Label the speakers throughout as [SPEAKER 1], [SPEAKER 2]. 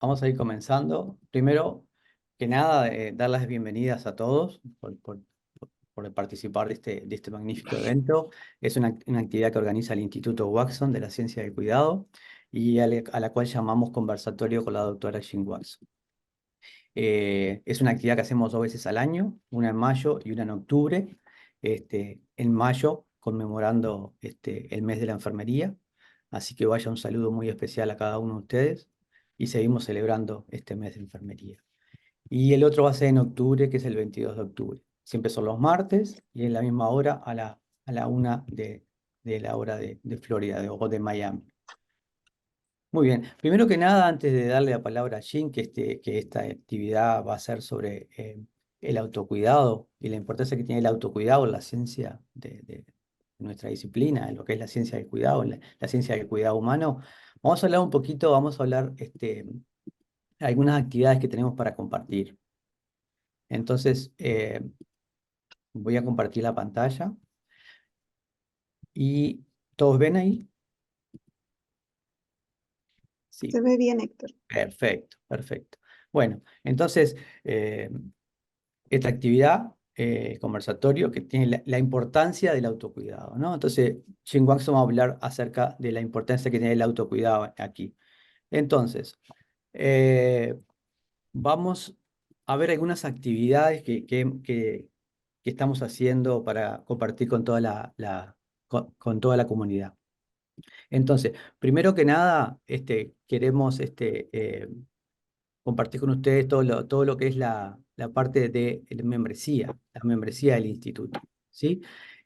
[SPEAKER 1] Vamos a ir comenzando. Primero que nada, dar las bienvenidas a todos por participar de este magnífico evento. Es una actividad que organiza el Instituto Watson de la Ciencia del Cuidado y a la cual llamamos conversatorio con la doctora Jean Watson. Es una actividad que hacemos 2 veces al año, una en mayo y una en octubre. En mayo, conmemorando el mes de la enfermería. Así que vaya un saludo muy especial a cada uno de ustedes y seguimos celebrando este mes de enfermería. Y el otro va a ser en octubre, que es el 22 de octubre. Siempre son los martes y en la misma hora a la 1 de la hora de Florida o de Miami. Muy bien. Primero que nada, antes de darle la palabra a Jean, que esta actividad va a ser sobre el autocuidado y la importancia que tiene el autocuidado en la ciencia de nuestra disciplina, en lo que es la ciencia del cuidado, en la ciencia del cuidado humano, vamos a hablar un poquito, vamos a hablar algunas actividades que tenemos para compartir. Entonces, voy a compartir la pantalla y ¿todos ven ahí?
[SPEAKER 2] Se
[SPEAKER 1] Sí.
[SPEAKER 2] ve bien, Héctor.
[SPEAKER 1] Perfecto, perfecto. Bueno, entonces, eh, esta actividad, conversatorio, que tiene la importancia del autocuidado, ¿no? Entonces, Jim Watson va a hablar acerca de la importancia que tiene el autocuidado aquí. Entonces, eh, vamos a ver algunas actividades que estamos haciendo para compartir con toda con toda la comunidad. Entonces, primero que nada, queremos compartir con ustedes todo lo que es la parte de la membresía del instituto, ¿sí?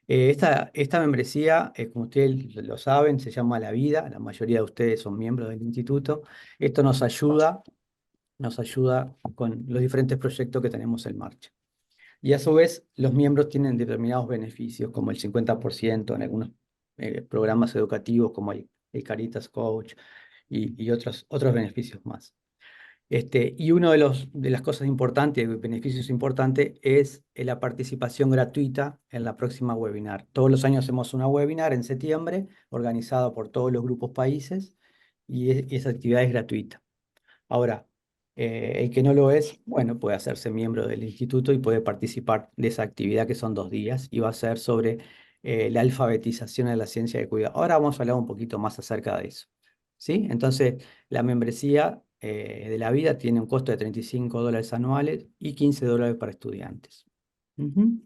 [SPEAKER 1] Esta membresía, como ustedes lo saben, se llama La Vida. La mayoría de ustedes son miembros del instituto. Esto nos ayuda con los diferentes proyectos que tenemos en marcha. Y a su vez, los miembros tienen determinados beneficios, como el 50% en algunos programas educativos, como el Caritas Coach y otros beneficios más. Y uno de las cosas importantes, de beneficios importantes, es la participación gratuita en la próxima webinar. Todos los años hacemos una webinar en septiembre, organizada por todos los grupos países, y esa actividad es gratuita. Ahora, el que no lo es, bueno, puede hacerse miembro del instituto y puede participar de esa actividad que son 2 días y va a ser sobre la alfabetización de la ciencia de cuidado. Ahora vamos a hablar un poquito más acerca de eso, ¿sí? Entonces, la membresía de la vida tiene un costo de $35 anuales y $15 para estudiantes. Ujú.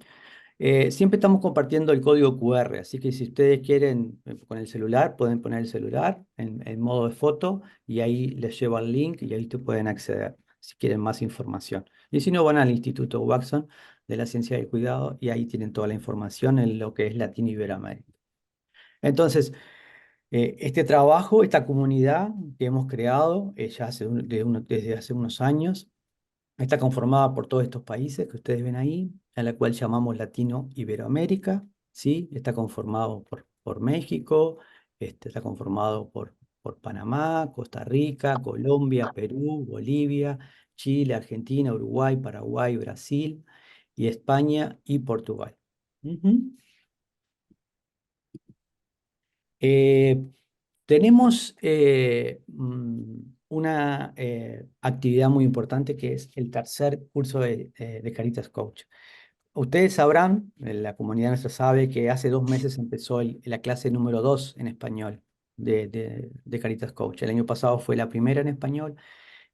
[SPEAKER 1] Siempre estamos compartiendo el código QR, así que si ustedes quieren con el celular, pueden poner el celular en modo de foto y ahí les lleva el link y ahí te pueden acceder si quieren más información. Y si no, van al Instituto Watson de la Ciencia del Cuidado y ahí tienen toda la información en lo que es Latino Iberoamérica. Entonces, este trabajo, esta comunidad que hemos creado ya desde hace unos años, está conformada por todos estos países que ustedes ven ahí, a la cual llamamos Latino Iberoamérica, ¿sí? Está conformado por México, está conformado por Panamá, Costa Rica, Colombia, Perú, Bolivia, Chile, Argentina, Uruguay, Paraguay, Brasil y España y Portugal. Ujú. Eh, Tenemos una actividad muy importante que es el tercer curso de Caritas Coach. Ustedes sabrán, la comunidad nuestra sabe que hace 2 meses empezó la clase número 2 en español de Caritas Coach. El año pasado fue la primera en español.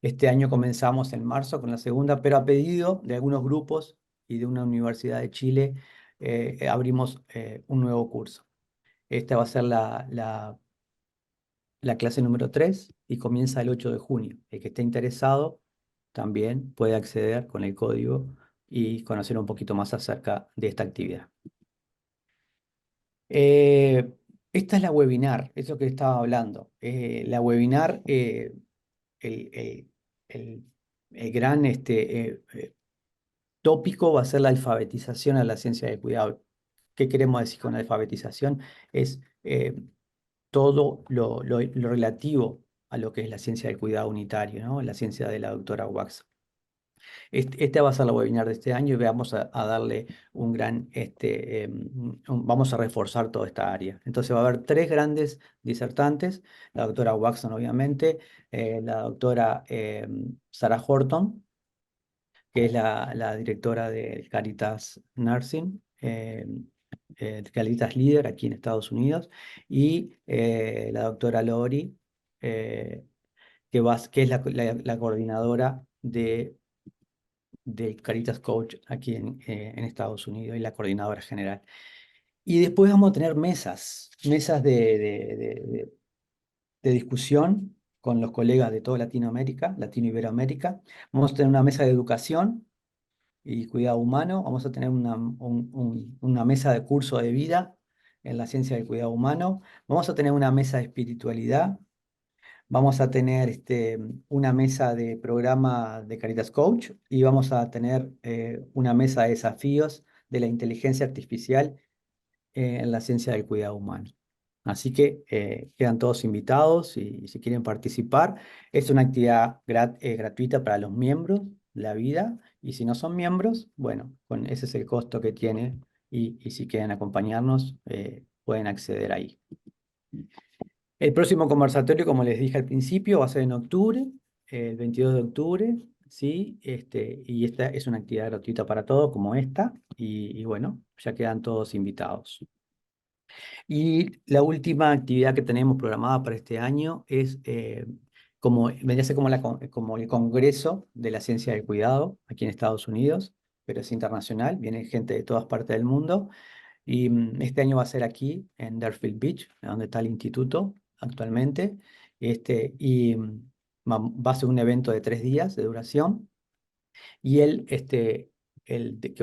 [SPEAKER 1] Este año comenzamos en marzo con la segunda, pero a pedido de algunos grupos y de una universidad de Chile, abrimos un nuevo curso. Esta va a ser la clase número 3 y comienza el 8 de junio. El que esté interesado también puede acceder con el código y conocer un poquito más acerca de esta actividad. Eh, Esta es la webinar, eso que estaba hablando. La webinar, el, el- el- el gran tópico va a ser la alfabetización a la ciencia del cuidado. ¿Qué queremos decir con alfabetización? Es todo lo relativo a lo que es la ciencia del cuidado unitario, ¿no? La ciencia de la doctora Wax. Esta va a ser la webinar de este año y vamos a darle un gran, vamos a reforzar toda esta área. Entonces va a haber 3 grandes disertantes, la doctora Watson obviamente, la doctora Sarah Horton, que es la directora de Caritas Nursing, Caritas Líder aquí en Estados Unidos, y la doctora Lori, que es la coordinadora del Caritas Coach aquí en Estados Unidos y la coordinadora general. Y después vamos a tener mesas de discusión con los colegas de toda Latinoamérica, Latino-Iberoamérica. Vamos a tener una mesa de educación y cuidado humano. Vamos a tener una mesa de curso de vida en la ciencia del cuidado humano. Vamos a tener una mesa de espiritualidad. Vamos a tener una mesa de programa de Caritas Coach y vamos a tener una mesa de desafíos de la inteligencia artificial en la ciencia del cuidado humano. Así que quedan todos invitados y si quieren participar, es una actividad gratuita para los miembros de la vida y si no son miembros, bueno, ese es el costo que tiene y si quieren acompañarnos, pueden acceder ahí. El próximo conversatorio, como les dije al principio, va a ser en octubre, el 22 de octubre, ¿sí? Y esta es una actividad gratuita para todos, como esta, y bueno, ya quedan todos invitados. Y la última actividad que tenemos programada para este año es, vendría a ser como el Congreso de la Ciencia del Cuidado, aquí en Estados Unidos, pero es internacional, viene gente de todas partes del mundo. Y este año va a ser aquí, en Deerfield Beach, donde está el instituto actualmente. Va a ser un evento de 3 días de duración. Y que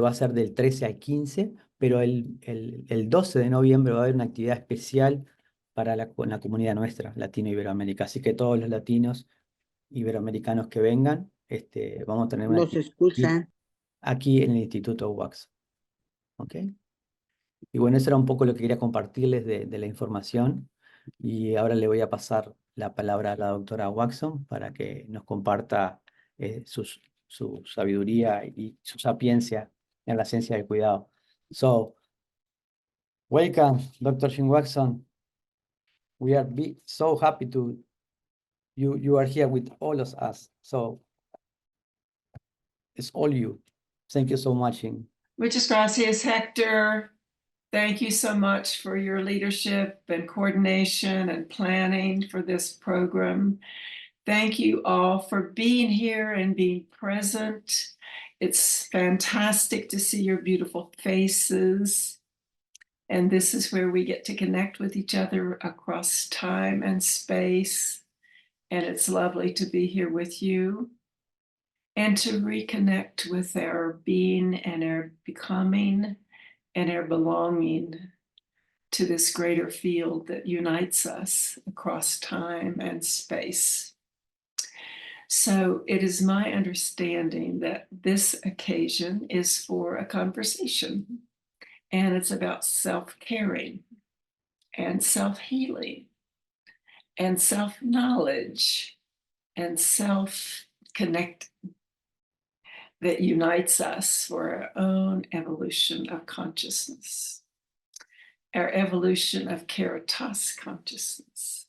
[SPEAKER 1] va a ser del 13 al 15, pero el 12 de noviembre va a haber una actividad especial para la comunidad nuestra, latino-iberoamérica. Así que todos los latinos iberoamericanos que vengan, vamos a tener una
[SPEAKER 2] Los
[SPEAKER 1] actividad
[SPEAKER 2] escuchan.
[SPEAKER 1] aquí en el Instituto UAX. ¿Ok? Y bueno, eso era un poco lo que quería compartirles de la información. Y ahora le voy a pasar la palabra a la doctora Watson para que nos comparta su sabiduría y su sapiencia en la ciencia del cuidado. So, welcome, Dr. Shin Watson. We are so happy you are here with all of us. So, it's all you. Thank you so much.
[SPEAKER 3] Muchas gracias, Hector. Thank you so much for your leadership and coordination and planning for this program. Thank you all for being here and being present. It's fantastic to see your beautiful faces. And this is where we get to connect with each other across time and space. And it's lovely to be here with you and to reconnect with our being and our becoming and our belonging to this greater field that unites us across time and space. So it is my understanding that this occasion is for a conversation, and it's about self-caring and self-healing and self-knowledge and self-connect that unites us for our own evolution of consciousness, our evolution of Caritas consciousness.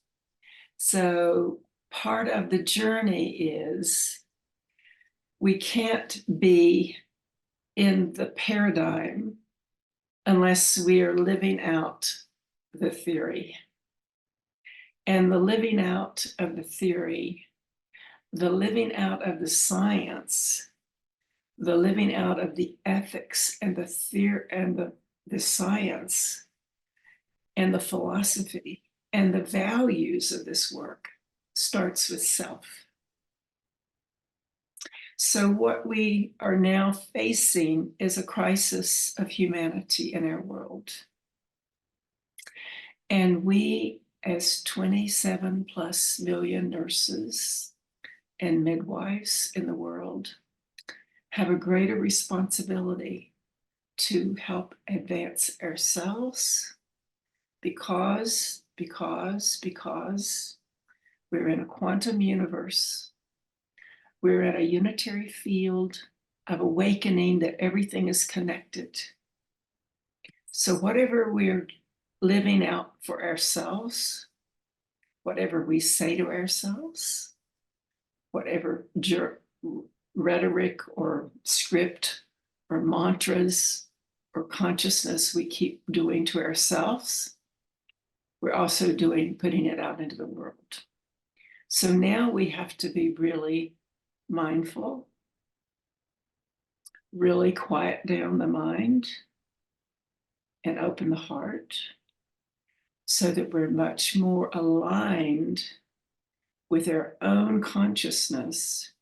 [SPEAKER 3] So part of the journey is we can't be in the paradigm unless we are living out the theory. And the living out of the theory, the living out of the science, the living out of the ethics and the theory and the science and the philosophy and the values of this work starts with self. So what we are now facing is a crisis of humanity in our world. And we, as 27 plus million nurses and midwives in the world, have a greater responsibility to help advance ourselves because we're in a quantum universe we're at a unitary field of awakening that everything is connected. So whatever we're living out for ourselves, whatever we say to ourselves, whatever rhetoric or script or mantras or consciousness we keep doing to ourselves, we're also putting it out into the world. So now we have to be really mindful, really quiet down the mind and open the heart so that we're much more aligned with our own consciousness,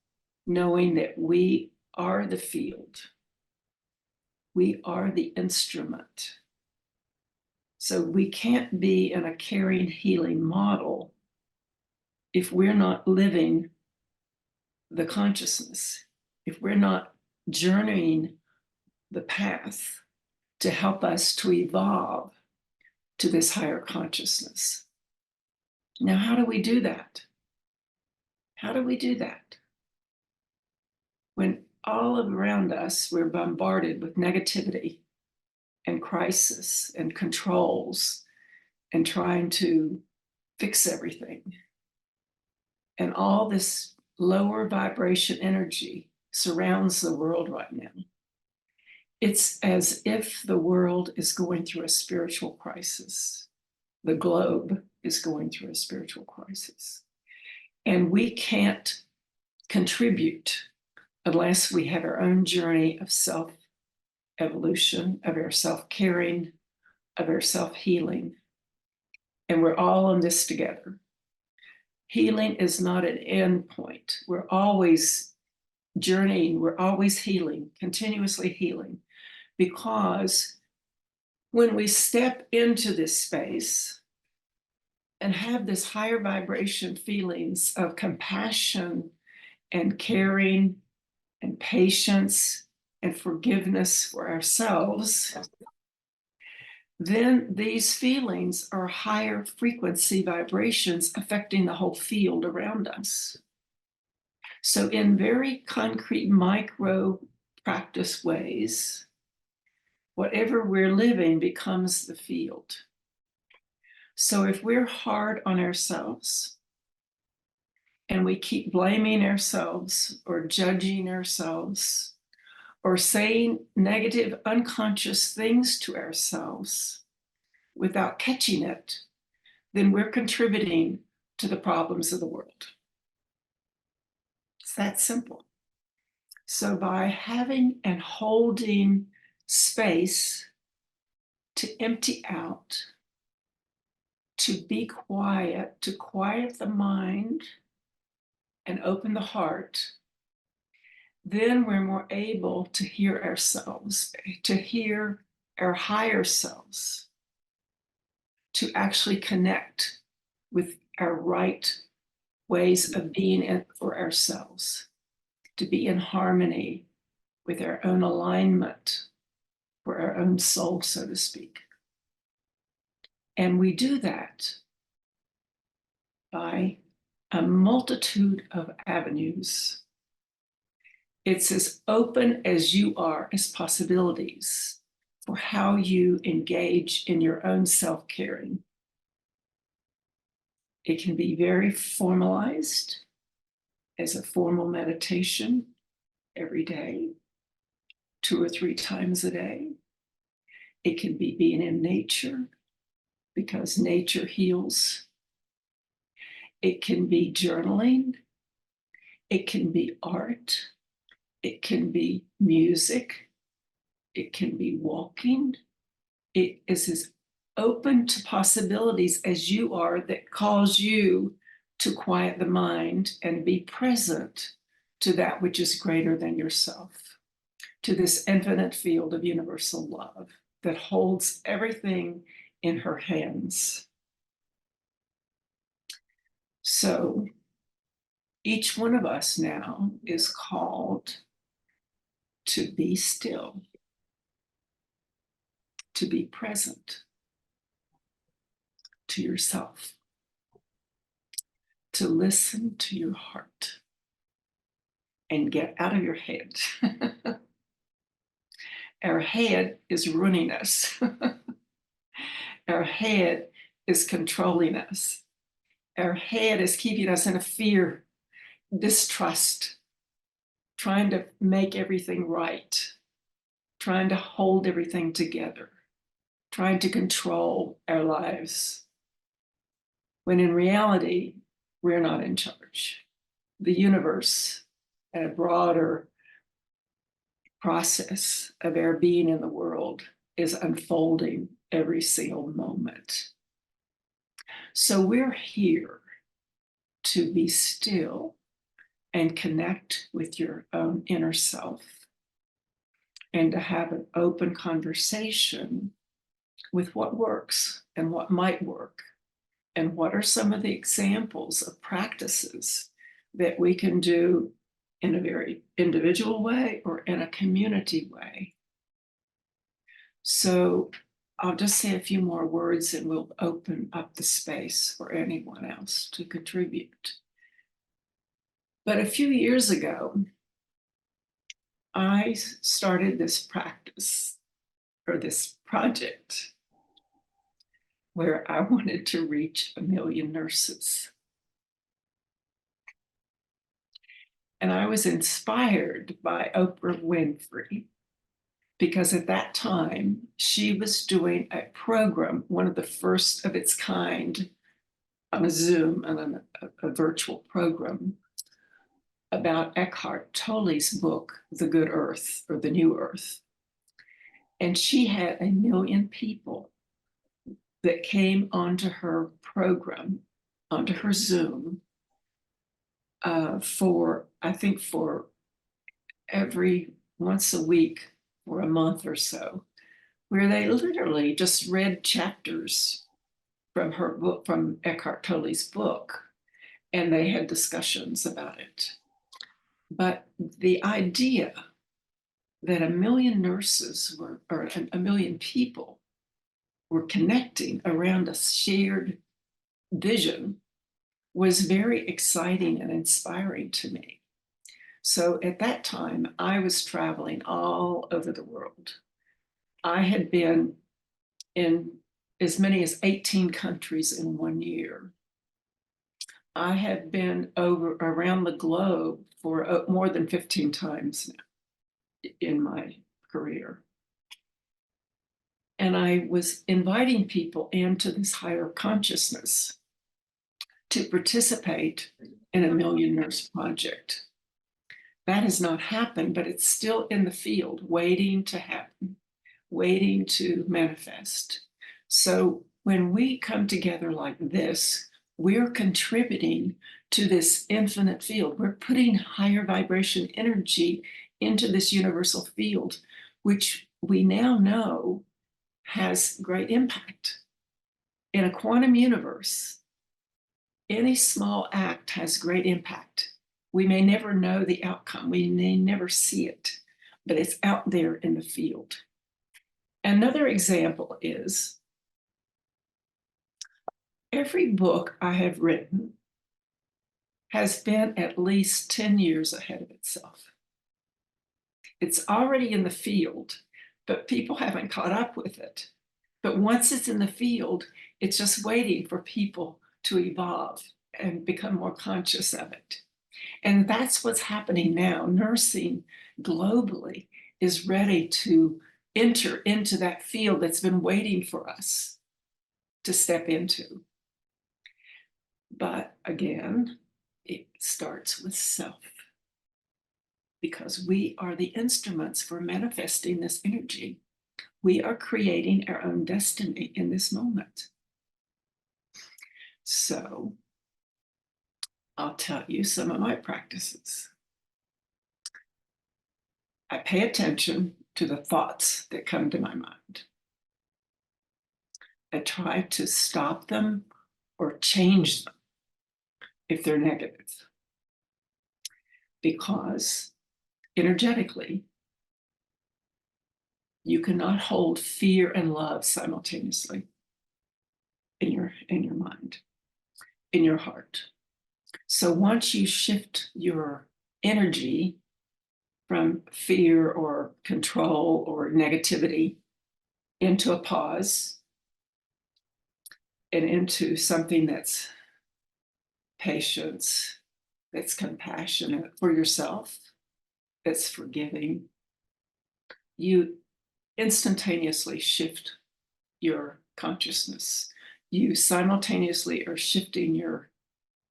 [SPEAKER 3] knowing that we are the field. We are the instrument. So we can't be in a caring, healing model if we're not living the consciousness, if we're not journeying the path to help us to evolve to this higher consciousness. Now, how do we do that? How do we do that? When all around us we're bombarded with negativity and crisis and controls and trying to fix everything. And all this lower vibration energy surrounds the world right now. It's as if the world is going through a spiritual crisis. The globe is going through a spiritual crisis. And we can't contribute unless we have our own journey of self-evolution, of our self-caring, of our self-healing. And we're all in this together. Healing is not an end point. We're always journeying, we're always healing, continuously healing, because when we step into this space and have this higher vibration feelings of compassion and caring and patience and forgiveness for ourselves, then these feelings are higher frequency vibrations affecting the whole field around us. So in very concrete micro practice ways, whatever we're living becomes the field. So if we're hard on ourselves and we keep blaming ourselves or judging ourselves or saying negative unconscious things to ourselves without catching it, then we're contributing to the problems of the world. It's that simple. So by having and holding space to empty out, to be quiet, to quiet the mind and open the heart, then we're more able to hear ourselves, to hear our higher selves, to actually connect with our right ways of being it for ourselves, to be in harmony with our own alignment for our own soul, so to speak. And we do that by a multitude of avenues. It's as open as you are as possibilities for how you engage in your own self-caring. It can be very formalized as a formal meditation every day, 2 or 3 times a day. It can be being in nature because nature heals. It can be journaling. It can be art. It can be music. It can be walking. It is as open to possibilities as you are that calls you to quiet the mind and be present to that which is greater than yourself, to this infinite field of universal love that holds everything in her hands. So each one of us now is called to be still, to be present to yourself, to listen to your heart, and get out of your head. Our head is running us. Our head is controlling us. Our head is keeping us in a fear, distrust, trying to make everything right, trying to hold everything together, trying to control our lives. When in reality, we're not in charge. The universe and a broader process of our being in the world is unfolding every single moment. So we're here to be still and connect with your own inner self and to have an open conversation with what works and what might work and what are some of the examples of practices that we can do in a very individual way or in a community way. So I'll just say a few more words and we'll open up the space for anyone else to contribute. But a few years ago, I started this practice or this project where I wanted to reach 1 million nurses. And I was inspired by Oprah Winfrey because at that time she was doing a program, one of the first of its kind, on a Zoom and a virtual program about Eckhart Tolle's book, The Good Earth or The New Earth. And she had 1 million people that came onto her program, onto her Zoom, for every once a week for a month or so, where they literally just read chapters from her book, from Eckhart Tolle's book, and they had discussions about it. But the idea that 1 million nurses or 1 million people were connecting around a shared vision was very exciting and inspiring to me. So at that time, I was traveling all over the world. I had been in as many as 18 countries in 1 year. I have been around the globe for more than 15 times now in my career. And I was inviting people into this higher consciousness to participate in 1 million nurse project. That has not happened, but it's still in the field, waiting to happen, waiting to manifest. So when we come together like this, we're contributing to this infinite field. We're putting higher vibration energy into this universal field, which we now know has great impact. In a quantum universe, any small act has great impact. We may never know the outcome. We may never see it, but it's out there in the field. Another example is every book I have written has been at least 10 years ahead of itself. It's already in the field, but people haven't caught up with it. But once it's in the field, it's just waiting for people to evolve and become more conscious of it. And that's what's happening now. Nursing globally is ready to enter into that field that's been waiting for us to step into. But again, it starts with self, because we are the instruments for manifesting this energy. We are creating our own destiny in this moment. So I'll tell you some of my practices. I pay attention to the thoughts that come to my mind. I try to stop them or change them if they're negative, because energetically, you cannot hold fear and love simultaneously in your mind, in your heart. So once you shift your energy from fear or control or negativity into a pause and into something that's patience, that's compassionate for yourself, that's forgiving, you instantaneously shift your consciousness. You simultaneously are shifting your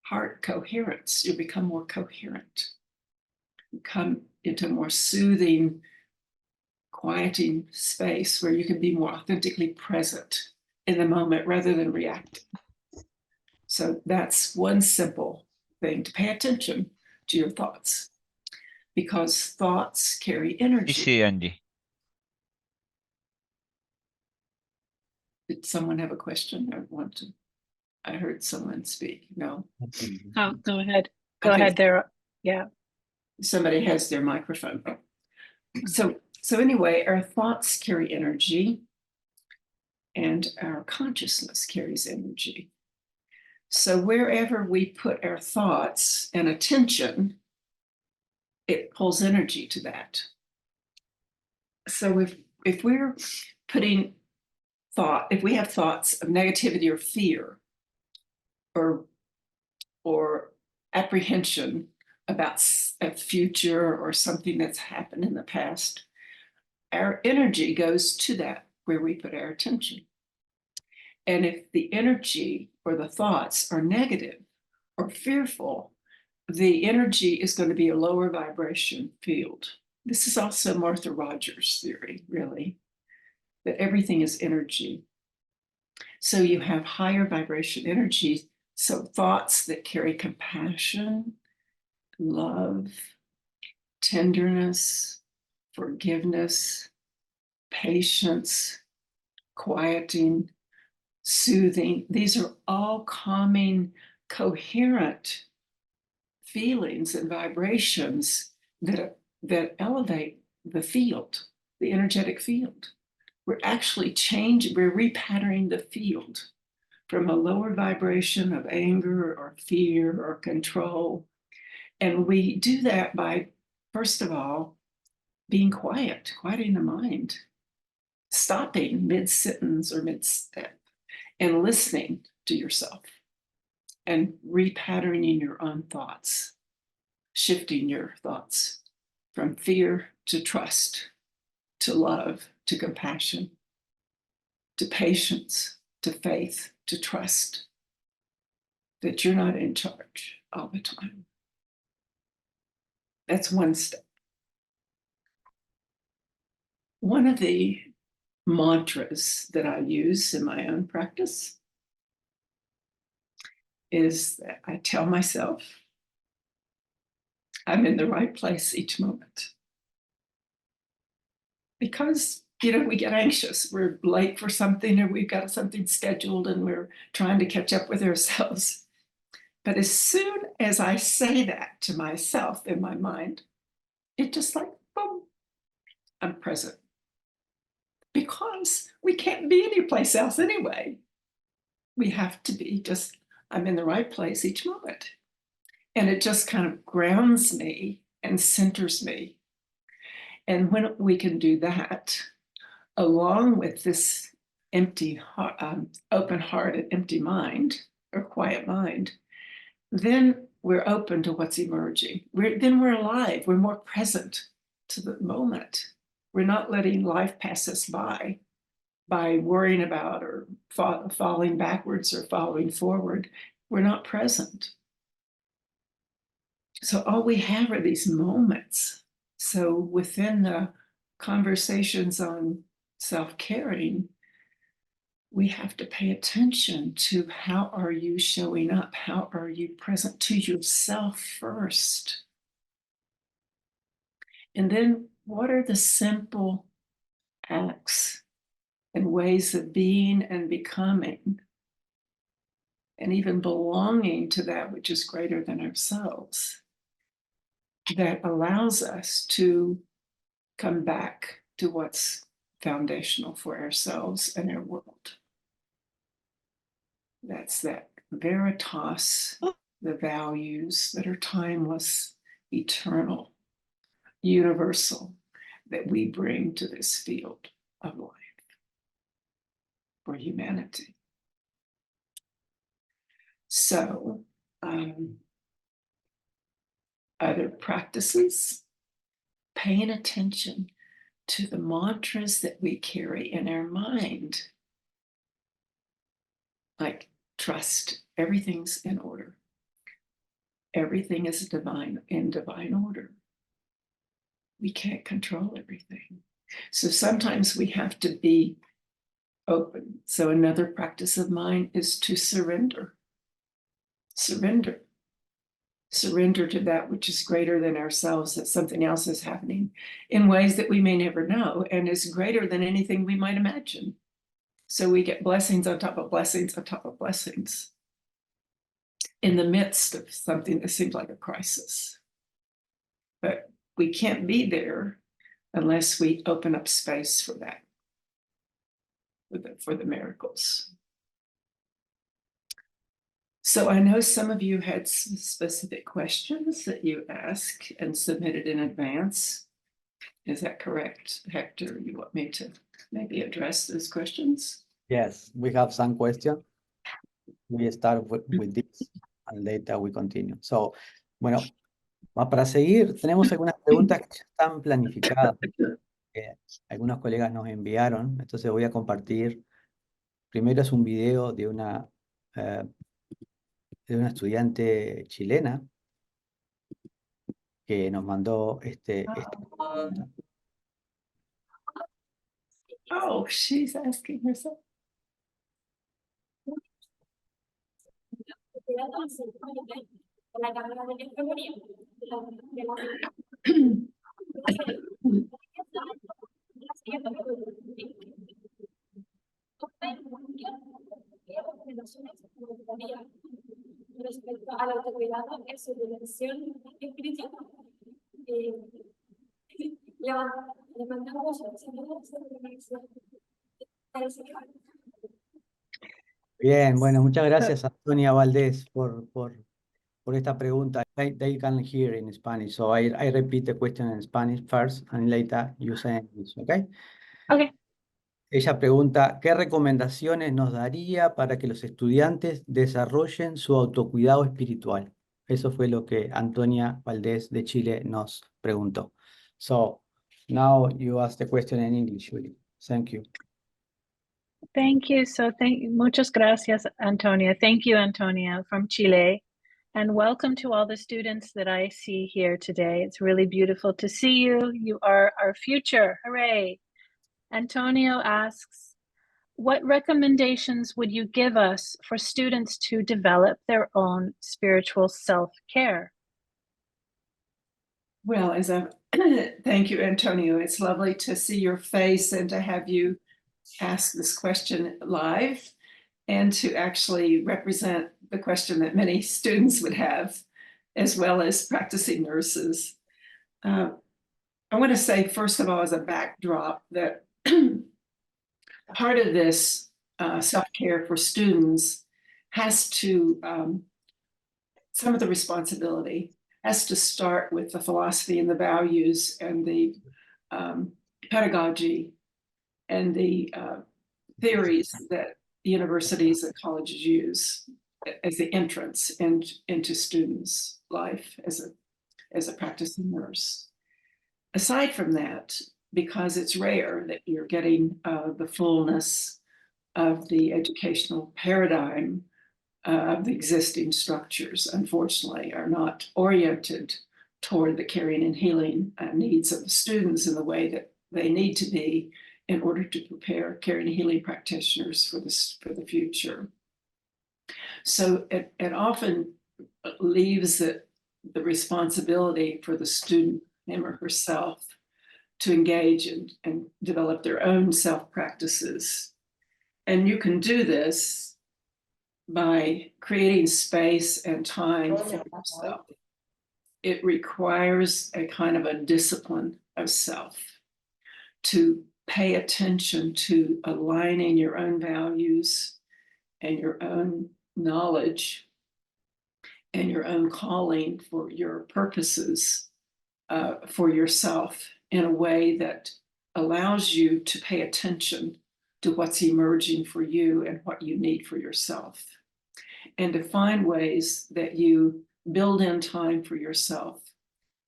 [SPEAKER 3] heart coherence. You become more coherent. You come into a more soothing, quieting space where you can be more authentically present in the moment rather than reacting. So that's one simple thing, to pay attention to your thoughts, because thoughts carry energy.
[SPEAKER 2] Sì, Andy.
[SPEAKER 3] Did someone have a question? I heard someone speak. No.
[SPEAKER 4] Oh, go ahead. Go
[SPEAKER 3] Okay.
[SPEAKER 4] ahead there. Yeah.
[SPEAKER 3] Somebody has their microphone. So anyway, our thoughts carry energy and our consciousness carries energy. So wherever we put our thoughts and attention, it pulls energy to that. So if we're putting if we have thoughts of negativity or fear or apprehension about a future or something that's happened in the past, our energy goes to that where we put our attention. And if the energy or the thoughts are negative or fearful, the energy is going to be a lower vibration field. This is also Martha Rogers' theory, really, that everything is energy. So you have higher vibration energy. So thoughts that carry compassion, love, tenderness, forgiveness, patience, quieting, soothing, these are all calming, coherent feelings and vibrations that elevate the field, the energetic field. We're actually we're repatterning the field from a lower vibration of anger or fear or control. And we do that by, first of all, being quieting the mind, stopping mid-sentence or mid-step and listening to yourself and repatterning your own thoughts, shifting your thoughts from fear to trust, to love, to compassion, to patience, to faith, to trust that you're not in charge all the time. That's one step. One of the mantras that I use in my own practice is that I tell myself I'm in the right place each moment. Because, we get anxious. We're late for something or we've got something scheduled and we're trying to catch up with ourselves. But as soon as I say that to myself in my mind, it just like, boom, I'm present. Because we can't be anyplace else anyway. We have to be just, I'm in the right place each moment. And it just kind of grounds me and centers me. And when we can do that, along with this open-hearted, empty mind or quiet mind, then we're open to what's emerging. Then we're alive. We're more present to the moment. We're not letting life pass us by worrying about or falling backwards or falling forward. We're not present. So all we have are these moments. So within the conversations on self-caring, we have to pay attention to how are you showing up? How are you present to yourself first? And then what are the simple acts and ways of being and becoming and even belonging to that which is greater than ourselves that allows us to come back to what's foundational for ourselves and our world? That's that veritas, the values that are timeless, eternal, universal that we bring to this field of life for humanity. So, other practices, paying attention to the mantras that we carry in our mind, like trust, everything's in order. Everything is in divine order. We can't control everything. So sometimes we have to be open. So another practice of mine is to surrender. Surrender. Surrender to that which is greater than ourselves, that something else is happening in ways that we may never know and is greater than anything we might imagine. So we get blessings on top of blessings on top of blessings in the midst of something that seems like a crisis. But we can't be there unless we open up space for that, for the miracles. So I know some of you had some specific questions that you asked and submitted in advance. Is that correct, Hector? You want me to maybe address those questions?
[SPEAKER 1] Yes, we have some questions. We start with this and later we continue. So, bueno, para seguir, tenemos algunas preguntas que ya están planificadas, que algunos colegas nos enviaron, entonces voy a compartir. Primero es un video de una estudiante chilena que nos mandó
[SPEAKER 3] Oh, she's asking herself.
[SPEAKER 2] Respecto al autocuidado en su dimensión espiritual. Le mandamos
[SPEAKER 1] Bien, bueno, muchas gracias Antonia Valdés por esta pregunta. They can hear in Spanish, so I repeat the question in Spanish first and later you say English, okay?
[SPEAKER 4] Okay.
[SPEAKER 1] Ella pregunta, ¿qué recomendaciones nos daría para que los estudiantes desarrollen su autocuidado espiritual? Eso fue lo que Antonia Valdés de Chile nos preguntó. So, now you ask the question in English, Julie. Thank you.
[SPEAKER 4] Thank you. So muchas gracias, Antonia. Thank you, Antonia from Chile. And welcome to all the students that I see here today. It's really beautiful to see you. You are our future. Hooray. Antonio asks, what recommendations would you give us for students to develop their own spiritual self-care?
[SPEAKER 3] Well, thank you, Antonio. It's lovely to see your face and to have you ask this question live and to actually represent the question that many students would have, as well as practicing nurses. I want to say, first of all, as a backdrop, that part of this self-care for students has to, some of the responsibility has to start with the philosophy and the values and the pedagogy and the theories that universities and colleges use as the entrance into students' life as a practicing nurse. Aside from that, because it's rare that you're getting the fullness of the educational paradigm of the existing structures, unfortunately, are not oriented toward the caring and healing needs of the students in the way that they need to be in order to prepare caring and healing practitioners for the future. So it often leaves the responsibility for the student, him or herself, to engage and develop their own self-practices. And you can do this by creating space and time for yourself. It requires a kind of a discipline of self to pay attention to aligning your own values and your own knowledge and your own calling for your purposes for yourself in a way that allows you to pay attention to what's emerging for you and what you need for yourself, and to find ways that you build in time for yourself,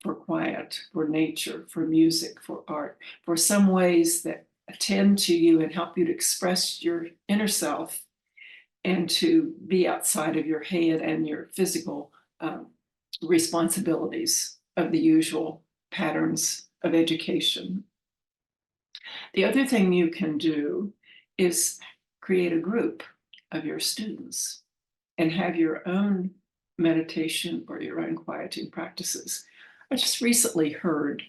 [SPEAKER 3] for quiet, for nature, for music, for art, for some ways that attend to you and help you to express your inner self and to be outside of your head and your physical responsibilities of the usual patterns of education. The other thing you can do is create a group of your students and have your own meditation or your own quieting practices. I just recently heard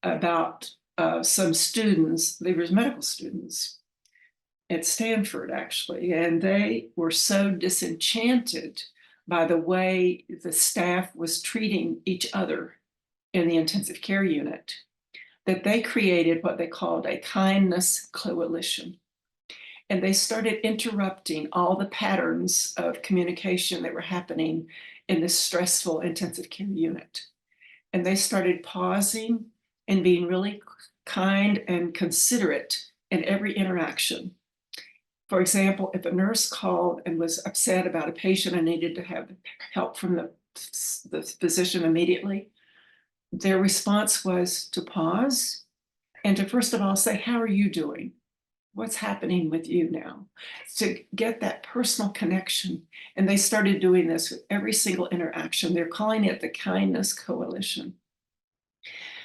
[SPEAKER 3] about some students, they were medical students at Stanford, actually, and they were so disenchanted by the way the staff was treating each other in the intensive care unit that they created what they called a kindness coalition. And they started interrupting all the patterns of communication that were happening in this stressful intensive care unit. And they started pausing and being really kind and considerate in every interaction. For example, if a nurse called and was upset about a patient and needed to have help from the physician immediately, their response was to pause and to first of all say, how are you doing? What's happening with you now? To get that personal connection. And they started doing this with every single interaction. They're calling it the kindness coalition.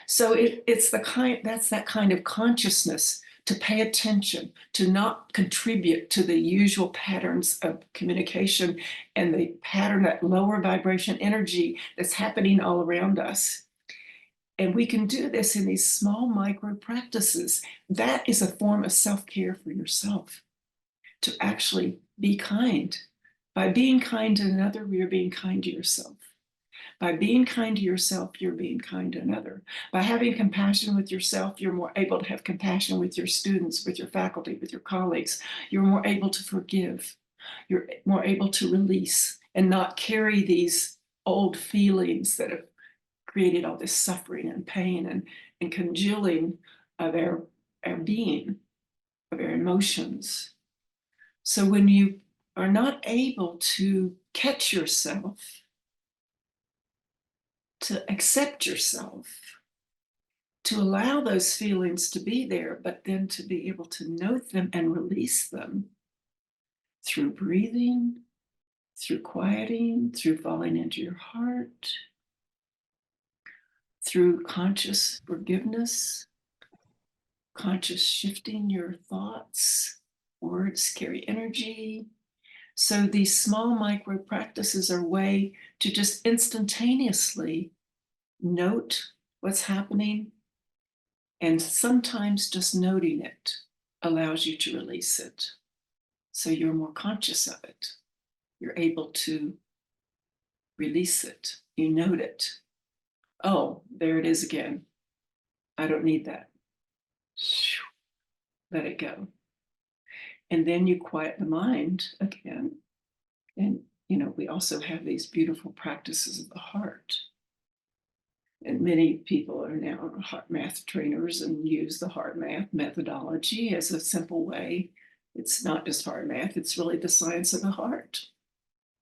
[SPEAKER 3] So that's that kind of consciousness to pay attention, to not contribute to the usual patterns of communication and the pattern, that lower vibration energy that's happening all around us. And we can do this in these small micro practices. That is a form of self-care for yourself, to actually be kind. By being kind to another, you're being kind to yourself. By being kind to yourself, you're being kind to another. By having compassion with yourself, you're more able to have compassion with your students, with your faculty, with your colleagues. You're more able to forgive. You're more able to release and not carry these old feelings that have created all this suffering and pain and congealing of our being, of our emotions. So when you are not able to catch yourself, to accept yourself, to allow those feelings to be there, but then to be able to note them and release them through breathing, through quieting, through falling into your heart, through conscious forgiveness, conscious shifting your thoughts. Words carry energy. So these small micro practices are a way to just instantaneously note what's happening. And sometimes just noting it allows you to release it. So you're more conscious of it. You're able to release it. You note it. Oh, there it is again. I don't need that. Let it go. And then you quiet the mind again. And, we also have these beautiful practices of the heart. And many people are now heart math trainers and use the heart math methodology as a simple way. It's not just heart math, it's really the science of the heart.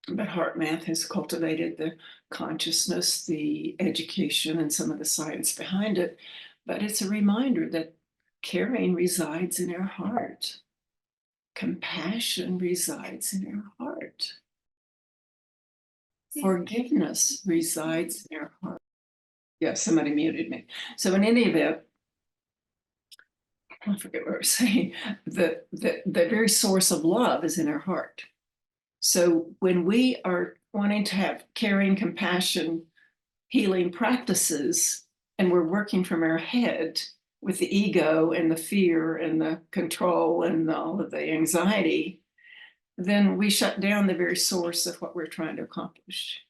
[SPEAKER 3] But heart math has cultivated the consciousness, the education, and some of the science behind it. But it's a reminder that caring resides in our heart. Compassion resides in our heart. Forgiveness resides in our heart. Yeah, somebody muted me. So in any event, I forget what I was saying. The very source of love is in our heart. So when we are wanting to have caring, compassion, healing practices, and we're working from our head with the ego and the fear and the control and all of the anxiety, then we shut down the very source of what we're trying to accomplish.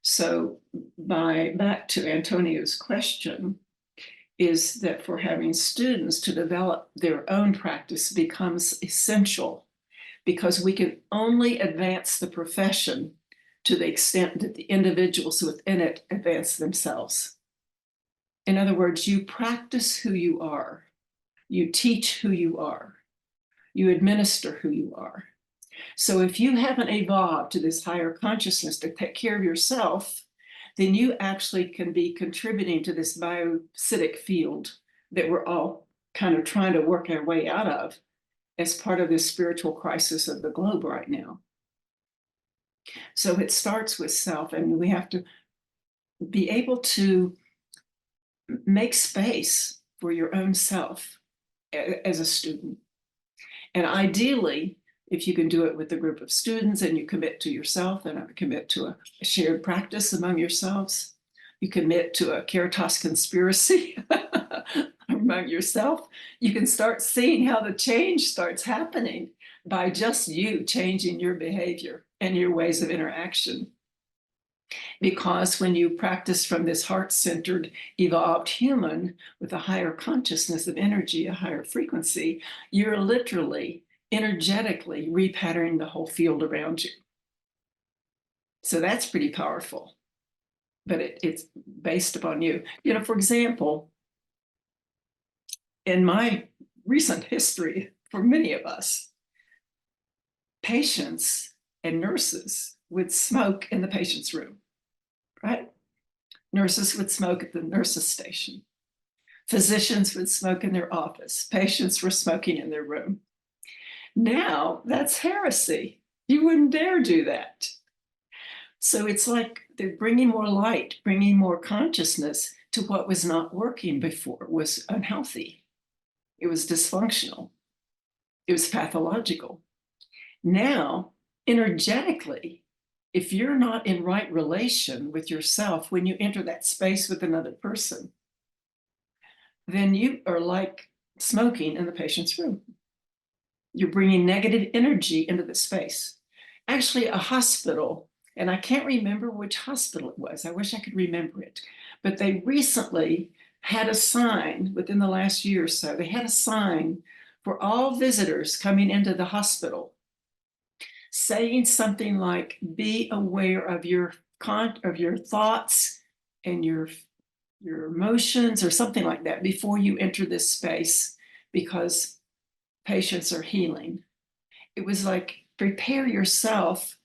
[SPEAKER 3] So back to Antonio's question, is that for having students to develop their own practice becomes essential, because we can only advance the profession to the extent that the individuals within it advance themselves. In other words, you practice who you are. You teach who you are. You administer who you are. So if you haven't evolved to this higher consciousness to take care of yourself, then you actually can be contributing to this bioacidic field that we're all kind of trying to work our way out of as part of this spiritual crisis of the globe right now. So it starts with self, and we have to be able to make space for your own self as a student. And ideally, if you can do it with a group of students and you commit to yourself and commit to a shared practice among yourselves, you commit to a Caritas conspiracy among yourself, you can start seeing how the change starts happening by just you changing your behavior and your ways of interaction. Because when you practice from this heart-centered, evolved human with a higher consciousness of energy, a higher frequency, you're literally energetically repatterning the whole field around you. So that's pretty powerful, but it's based upon you. You know, for example, in my recent history, for many of us, patients and nurses would smoke in the patient's room, right? Nurses would smoke at the nurses' station. Physicians would smoke in their office. Patients were smoking in their room. Now, that's heresy. You wouldn't dare do that. So it's like they're bringing more light, bringing more consciousness to what was not working before, was unhealthy. It was dysfunctional. It was pathological. Now, energetically, if you're not in right relation with yourself when you enter that space with another person, then you are like smoking in the patient's room. You're bringing negative energy into the space. Actually, a hospital, and I can't remember which hospital it was. I wish I could remember it. But they recently had a sign within the last year or so. They had a sign for all visitors coming into the hospital saying something like, be aware of your thoughts and your emotions or something like that before you enter this space, because patients are healing. It was like, prepare yourself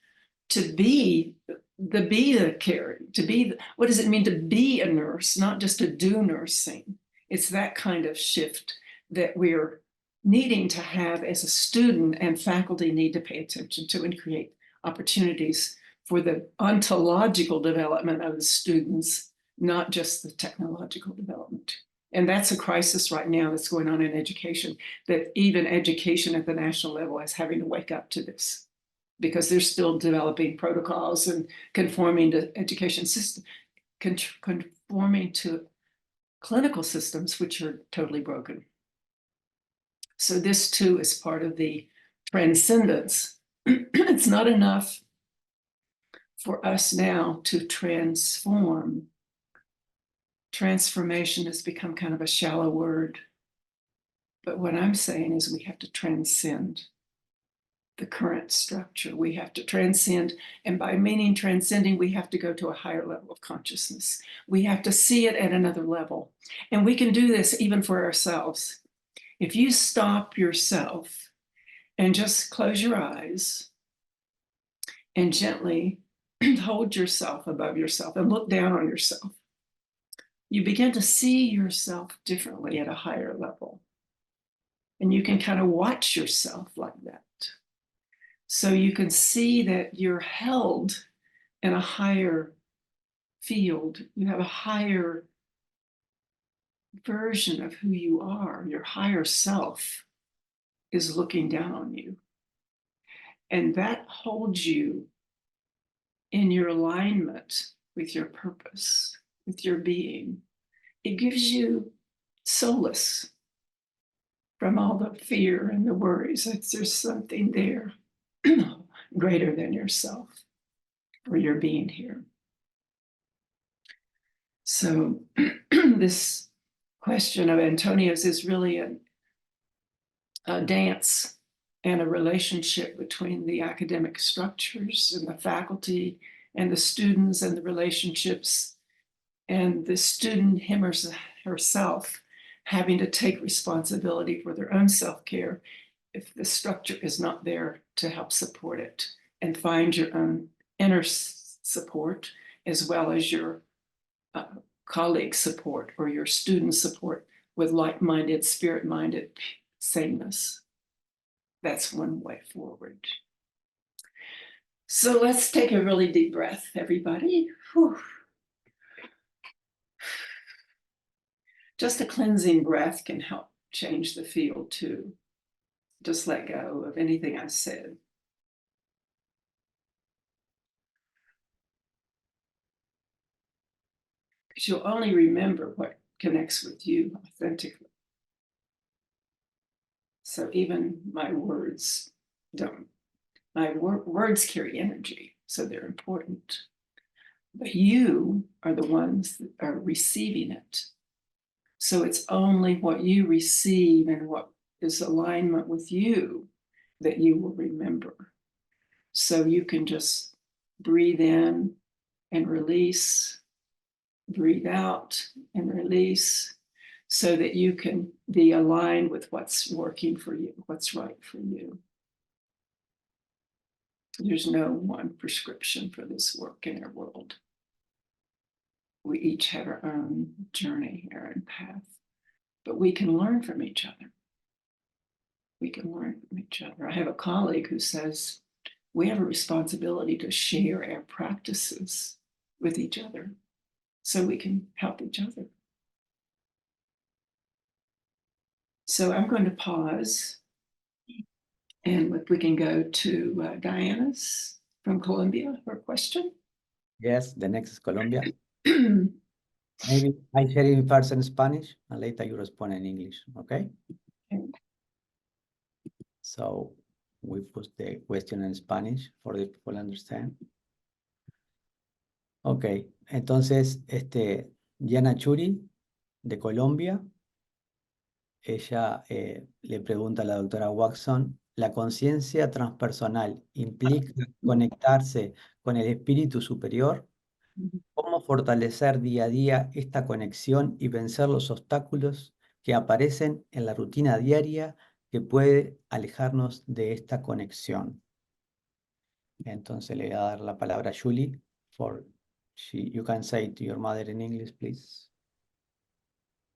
[SPEAKER 3] to be the care, to be, what does it mean to be a nurse, not just to do nursing? It's that kind of shift that we're needing to have as a student, and faculty need to pay attention to and create opportunities for the ontological development of the students, not just the technological development. And that's a crisis right now that's going on in education, that even education at the national level is having to wake up to this, because they're still developing protocols and conforming to education system, conforming to clinical systems, which are totally broken. So this too is part of the transcendence. It's not enough for us now to transform. Transformation has become kind of a shallow word. But what I'm saying is we have to transcend the current structure. We have to transcend, and by meaning transcending, we have to go to a higher level of consciousness. We have to see it at another level. And we can do this even for ourselves. If you stop yourself and just close your eyes and gently hold yourself above yourself and look down on yourself, you begin to see yourself differently at a higher level. And you can kind of watch yourself like that. So you can see that you're held in a higher field. You have a higher version of who you are. Your higher self is looking down on you. And that holds you in your alignment with your purpose, with your being. It gives you solace from all the fear and the worries. There's something there greater than yourself for your being here. So this question of Antonia's is really a dance and a relationship between the academic structures and the faculty and the students, and the relationships and the student, him or herself, having to take responsibility for their own self-care if the structure is not there to help support it, and find your own inner support as well as your colleague support or your student support with like-minded, spirit-minded sameness. That's one way forward. So let's take a really deep breath, everybody. Whew. Just a cleansing breath can help change the field too. Just let go of anything I said. Because you'll only remember what connects with you authentically. So even my words don't. My words carry energy, so they're important. But you are the ones that are receiving it. So it's only what you receive and what is alignment with you that you will remember. So you can just breathe in and release, breathe out and release, so that you can be aligned with what's working for you, what's right for you. There's no one prescription for this work in our world. We each have our own journey, our own path, but we can learn from each other. We can learn from each other. I have a colleague who says we have a responsibility to share our practices with each other so we can help each other. So I'm going to pause, and if we can go to Diana's from Colombia, her question.
[SPEAKER 1] Yes, the next is Colombia. Maybe I share it first in Spanish and later you respond in English, okay?
[SPEAKER 3] Okay.
[SPEAKER 1] So we put the question in Spanish for the people to understand. Ok, entonces, Diana Churi, de Colombia, ella le pregunta a la doctora Watson, ¿la conciencia transpersonal implica conectarse con el espíritu superior? ¿Cómo fortalecer día a día esta conexión y vencer los obstáculos que aparecen en la rutina diaria que puede alejarnos de esta conexión? Entonces le voy a dar la palabra a Julie. You can say to your mother in English, please.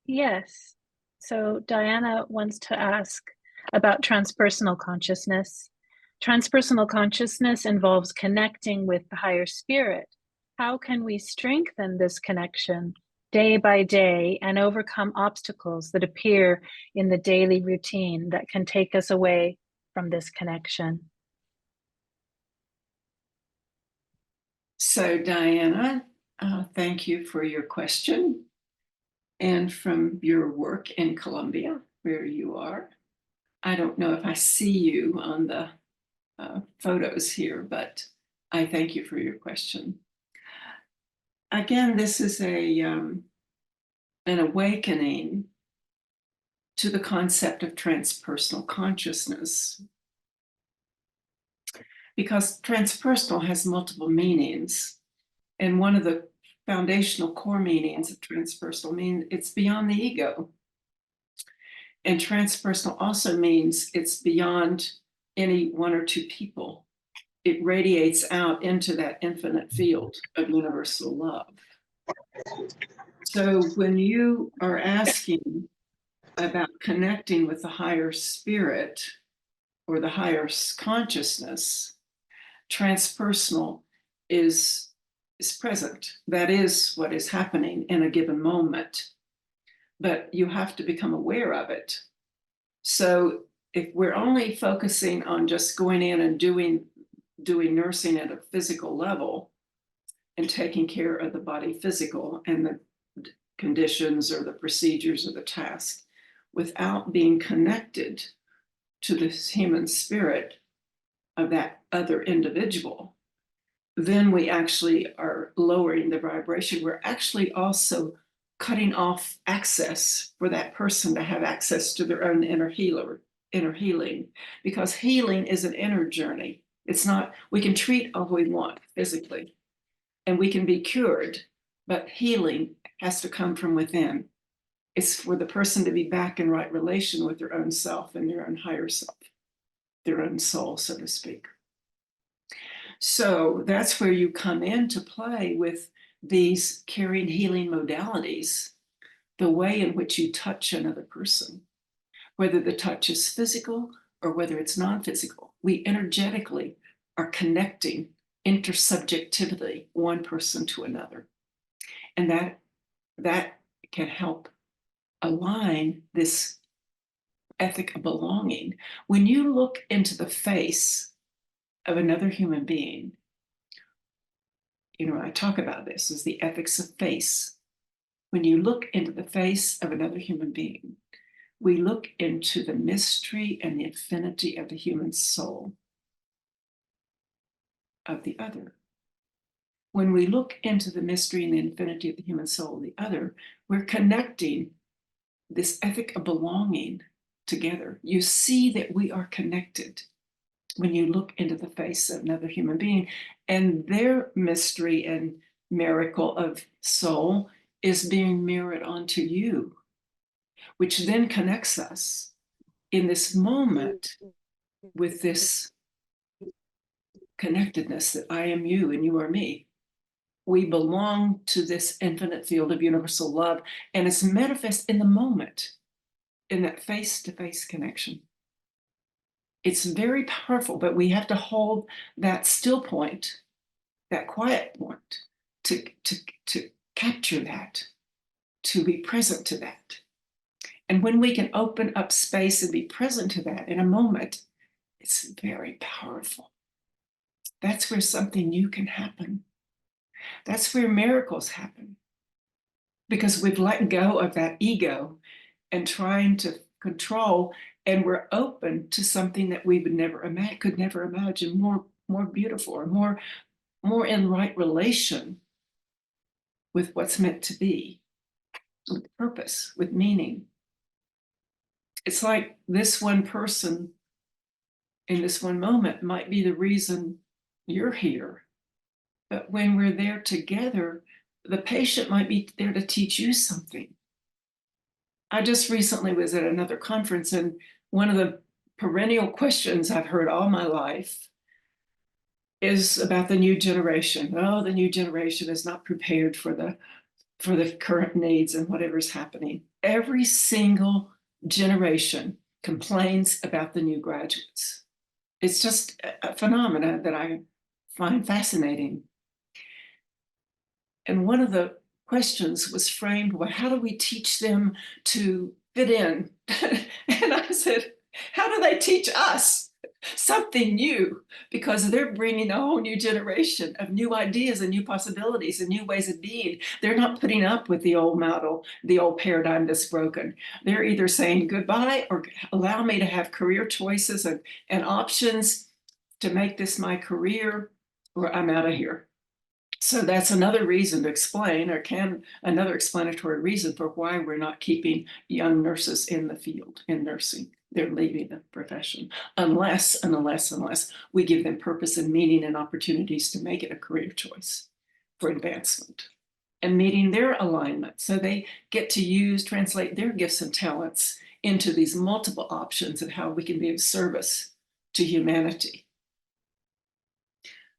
[SPEAKER 4] Yes. So Diana wants to ask about transpersonal consciousness. Transpersonal consciousness involves connecting with the higher spirit. How can we strengthen this connection day by day and overcome obstacles that appear in the daily routine that can take us away from this connection?
[SPEAKER 3] So Diana, thank you for your question and from your work in Colombia, where you are. I don't know if I see you on the photos here, but I thank you for your question. Again, this is an awakening to the concept of transpersonal consciousness, because transpersonal has multiple meanings, and one of the foundational core meanings of transpersonal means it's beyond the ego. And transpersonal also means it's beyond any one or two people. It radiates out into that infinite field of universal love. So when you are asking about connecting with the higher spirit or the higher consciousness, transpersonal is present. That is what is happening in a given moment, but you have to become aware of it. So if we're only focusing on just going in and doing nursing at a physical level and taking care of the body physical and the conditions or the procedures or the task without being connected to the human spirit of that other individual, then we actually are lowering the vibration. We're actually also cutting off access for that person to have access to their own inner healing, because healing is an inner journey. It's not, we can treat all we want physically and we can be cured, but healing has to come from within. It's for the person to be back in right relation with their own self and their own higher self, their own soul, so to speak. So that's where you come into play with these caring healing modalities, the way in which you touch another person, whether the touch is physical or whether it's non-physical. We energetically are connecting intersubjectively one person to another. And that can help align this ethic of belonging. When you look into the face of another human being, I talk about this as the ethics of face. When you look into the face of another human being, we look into the mystery and the infinity of the human soul of the other. When we look into the mystery and the infinity of the human soul of the other, we're connecting this ethic of belonging together. You see that we are connected when you look into the face of another human being, and their mystery and miracle of soul is being mirrored onto you, which then connects us in this moment with this connectedness that I am you and you are me. We belong to this infinite field of universal love, and it's manifest in the moment, in that face-to-face connection. It's very powerful, but we have to hold that still point, that quiet point, to capture that, to be present to that. And when we can open up space and be present to that in a moment, it's very powerful. That's where something new can happen. That's where miracles happen. Because we've let go of that ego and trying to control, and we're open to something that we would could never imagine, more beautiful, or more in right relation with what's meant to be, with purpose, with meaning. It's like this one person in this one moment might be the reason you're here. But when we're there together, the patient might be there to teach you something. I just recently was at another conference, and one of the perennial questions I've heard all my life is about the new generation. Oh, the new generation is not prepared for the current needs and whatever's happening. Every single generation complains about the new graduates. It's just a phenomena that I find fascinating. And one of the questions was framed, well, how do we teach them to fit in? And I said, how do they teach us something new? Because they're bringing a whole new generation of new ideas and new possibilities and new ways of being. They're not putting up with the old model, the old paradigm that's broken. They're either saying goodbye or allow me to have career choices and options to make this my career, or I'm out of here. So that's another reason to explain, or another explanatory reason for why we're not keeping young nurses in the field in nursing. They're leaving the profession unless we give them purpose and meaning and opportunities to make it a career choice for advancement and meeting their alignment. So they get to translate their gifts and talents into these multiple options of how we can be of service to humanity.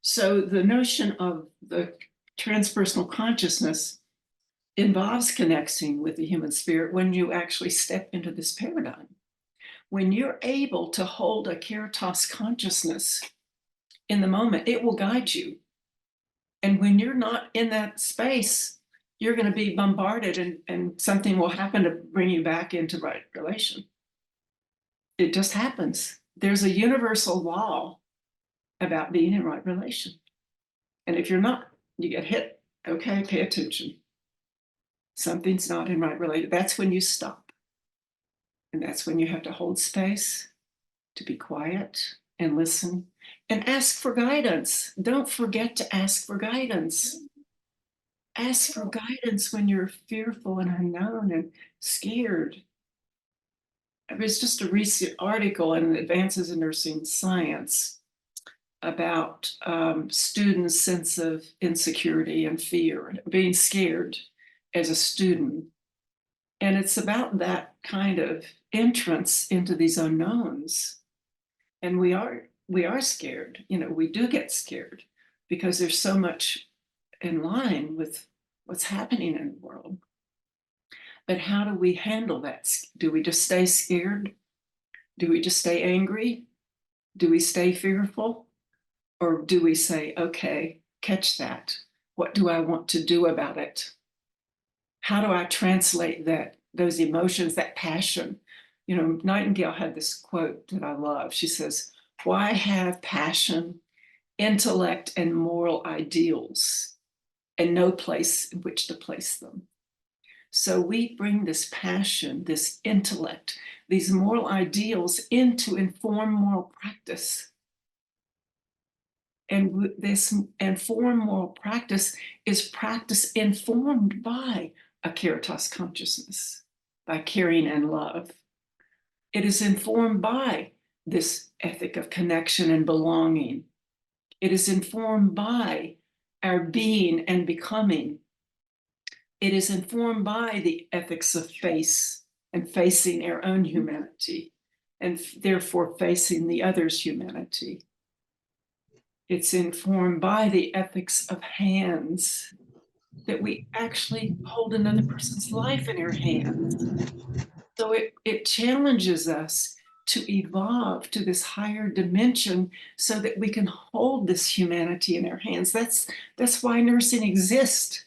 [SPEAKER 3] So the notion of the transpersonal consciousness involves connecting with the human spirit when you actually step into this paradigm. When you're able to hold a Caritas consciousness in the moment, it will guide you. And when you're not in that space, you're going to be bombarded and something will happen to bring you back into right relation. It just happens. There's a universal law about being in right relation. And if you're not, you get hit. Okay, pay attention. Something's not in right relation. That's when you stop. And that's when you have to hold space, to be quiet and listen and ask for guidance. Don't forget to ask for guidance. Ask for guidance when you're fearful and unknown and scared. There's just a recent article in Advances in Nursing Science about students' sense of insecurity and fear, being scared as a student. And it's about that kind of entrance into these unknowns. And we are scared. You know, we do get scared because there's so much in line with what's happening in the world. But how do we handle that? Do we just stay scared? Do we just stay angry? Do we stay fearful? Or do we say, okay, catch that? What do I want to do about it? How do I translate those emotions, that passion? You know, Nightingale had this quote that I love. She says, why have passion, intellect, and moral ideals and no place in which to place them? So we bring this passion, this intellect, these moral ideals in to inform moral practice. And this informed moral practice is practice informed by a caritas consciousness, by caring and love. It is informed by this ethic of connection and belonging. It is informed by our being and becoming. It is informed by the ethics of face and facing our own humanity, and therefore facing the other's humanity. It's informed by the ethics of hands, that we actually hold another person's life in our hands. So it challenges us to evolve to this higher dimension so that we can hold this humanity in our hands. That's why nursing exists.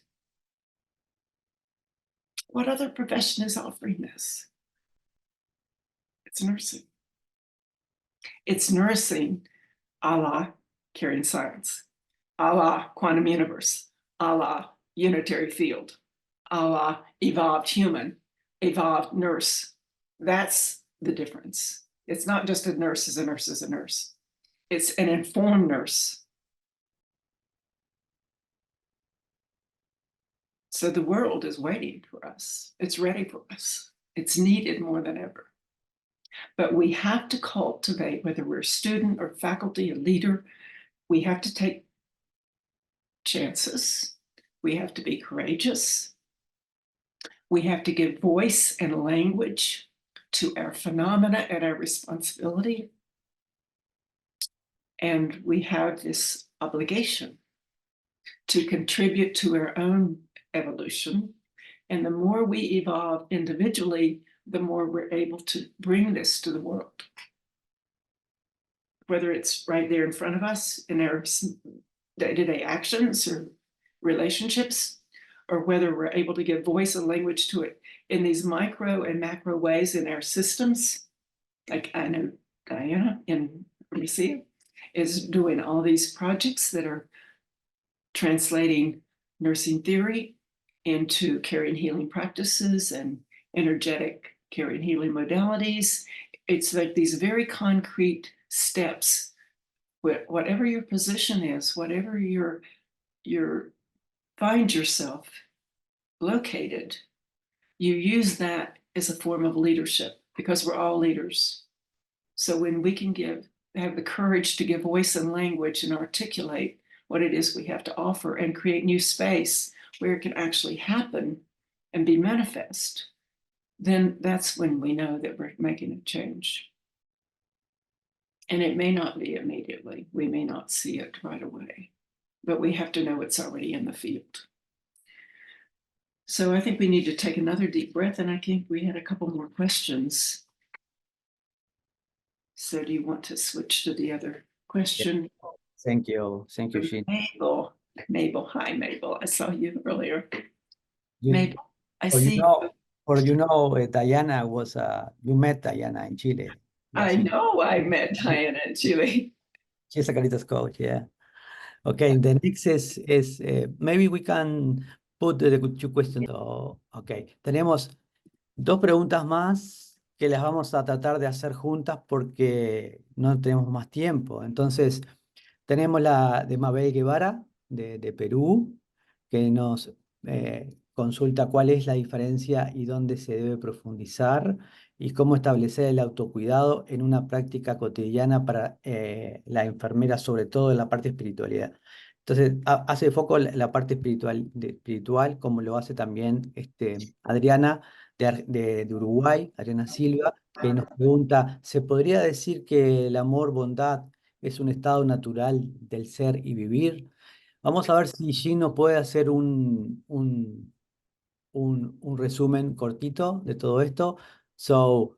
[SPEAKER 3] What other profession is offering this? It's nursing. It's nursing a la caring science, a la quantum universe, a la unitary field, a la evolved human, evolved nurse. That's the difference. It's not just a nurse is a nurse is a nurse. It's an informed nurse. So the world is waiting for us. It's ready for us. It's needed more than ever. But we have to cultivate, whether we're a student or faculty, a leader, we have to take chances. We have to be courageous. We have to give voice and language to our phenomena and our responsibility. And we have this obligation to contribute to our own evolution. And the more we evolve individually, the more we're able to bring this to the world. Whether it's right there in front of us in our day-to-day actions or relationships, or whether we're able to give voice and language to it in these micro and macro ways in our systems. Like I know Diana in Alicia is doing all these projects that are translating nursing theory into caring healing practices and energetic caring healing modalities. It's like these very concrete steps. Whatever your position is, whatever your find yourself located, you use that as a form of leadership, because we're all leaders. So when we can have the courage to give voice and language and articulate what it is we have to offer and create new space where it can actually happen and be manifest, then that's when we know that we're making a change. And it may not be immediately. We may not see it right away, but we have to know it's already in the field. So I think we need to take another deep breath, and I think we had a couple more questions. So do you want to switch to the other question?
[SPEAKER 1] Thank you, Jean.
[SPEAKER 3] Mabel, hi Mabel, I saw you earlier.
[SPEAKER 1] You,
[SPEAKER 3] Mabel, I
[SPEAKER 1] or
[SPEAKER 3] see.
[SPEAKER 1] Diana was, you met Diana in Chile.
[SPEAKER 3] I know I met Diana in Chile.
[SPEAKER 1] She's a Caritas coach, yeah. Okay, the next is maybe we can put the two questions. Okay, tenemos dos preguntas más que las vamos a tratar de hacer juntas porque no tenemos más tiempo. Entonces, tenemos la de Mabel Guevara, de Perú, que nos consulta cuál es la diferencia y dónde se debe profundizar y cómo establecer el autocuidado en una práctica cotidiana para la enfermera, sobre todo en la parte de espiritualidad. Entonces, hace foco la parte espiritual, como lo hace también Adriana de Uruguay, Adriana Silva, que nos pregunta, ¿se podría decir que el amor, bondad, es un estado natural del ser y vivir? Vamos a ver si Jean nos puede hacer un resumen cortito de todo esto. So,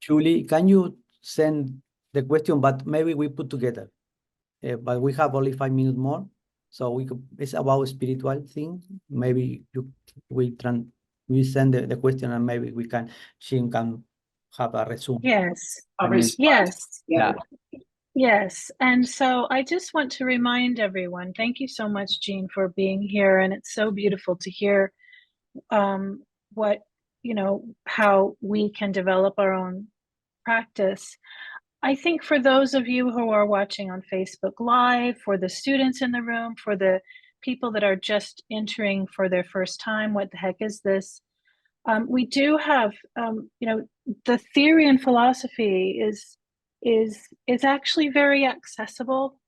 [SPEAKER 1] Julie, can you send the question, but maybe we put together? But we have only 5 minutes more, so it's about spiritual thing. Maybe we send the question, and maybe she can have a resume.
[SPEAKER 4] Yes.
[SPEAKER 3] I'll
[SPEAKER 1] I mean,
[SPEAKER 3] respond.
[SPEAKER 4] Yes.
[SPEAKER 3] Yeah.
[SPEAKER 4] Yes. And so I just want to remind everyone, thank you so much, Jean, for being here. And it's so beautiful to hear what, how we can develop our own practice. I think for those of you who are watching on Facebook Live, for the students in the room, for the people that are just entering for their first time, what the heck is this? We do have, the theory and philosophy is actually very accessible.